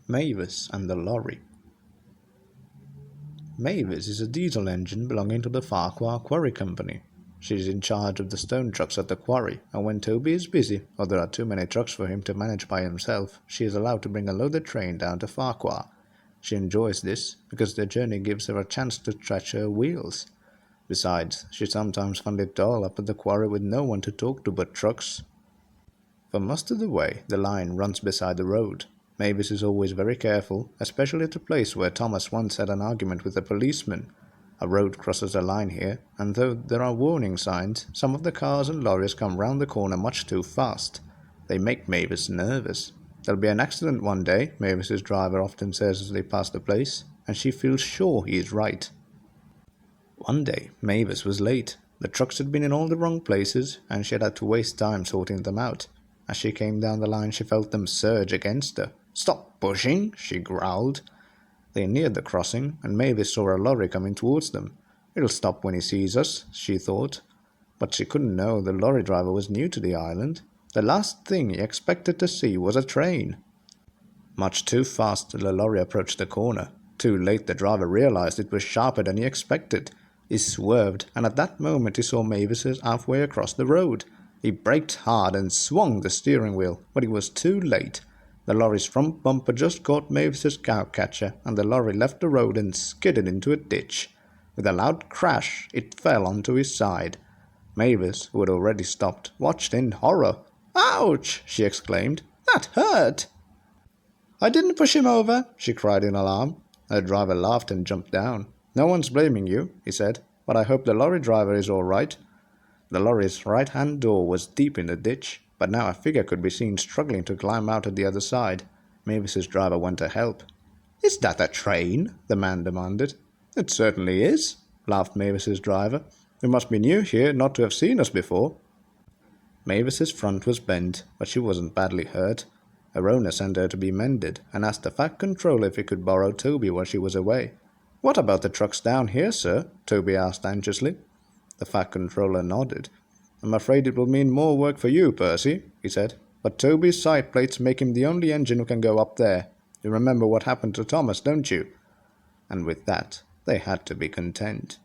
Mavis and the Lorry. Mavis is a diesel engine belonging to the Farquhar Quarry Company. She is in charge of the stone trucks at the quarry, and when Toby is busy, or there are too many trucks for him to manage by himself, she is allowed to bring a loaded train down to Farquhar. She enjoys this, because the journey gives her a chance to stretch her wheels. Besides, she sometimes finds it dull up at the quarry with no one to talk to but trucks. For most of the way, the line runs beside the road. Mavis is always very careful, especially at the place where Thomas once had an argument with a policeman. A road crosses the line here, and though there are warning signs, some of the cars and lorries come round the corner much too fast. They make Mavis nervous. There'll be an accident one day, Mavis's driver often says as they pass the place, and she feels sure he is right. One day, Mavis was late. The trucks had been in all the wrong places, and she had had to waste time sorting them out. As she came down the line, she felt them surge against her. "Stop pushing!" she growled. They neared the crossing, and Mavis saw a lorry coming towards them. "He'll stop when he sees us," she thought. But she couldn't know the lorry driver was new to the island. The last thing he expected to see was a train. Much too fast the lorry approached the corner. Too late the driver realized it was sharper than he expected. He swerved, and at that moment he saw Mavis halfway across the road. He braked hard and swung the steering wheel, but he was too late. The lorry's front bumper just caught Mavis's cowcatcher, and the lorry left the road and skidded into a ditch. With a loud crash, it fell onto his side. Mavis, who had already stopped, watched in horror. "Ouch!" she exclaimed. "That hurt!" "I didn't push him over," she cried in alarm. Her driver laughed and jumped down. "No one's blaming you," he said, "but I hope the lorry driver is all right." The lorry's right-hand door was deep in the ditch, but now a figure could be seen struggling to climb out at the other side. Mavis's driver went to help. "Is that a train?" the man demanded. "It certainly is," laughed Mavis's driver. "You must be new here not to have seen us before." Mavis's front was bent, but she wasn't badly hurt. Her owner sent her to be mended, and asked the Fat Controller if he could borrow Toby while she was away. "What about the trucks down here, sir?" Toby asked anxiously. The Fat Controller nodded. "I'm afraid it will mean more work for you, Percy," he said, "but Toby's side plates make him the only engine who can go up there. You remember what happened to Thomas, don't you?" And with that, they had to be content.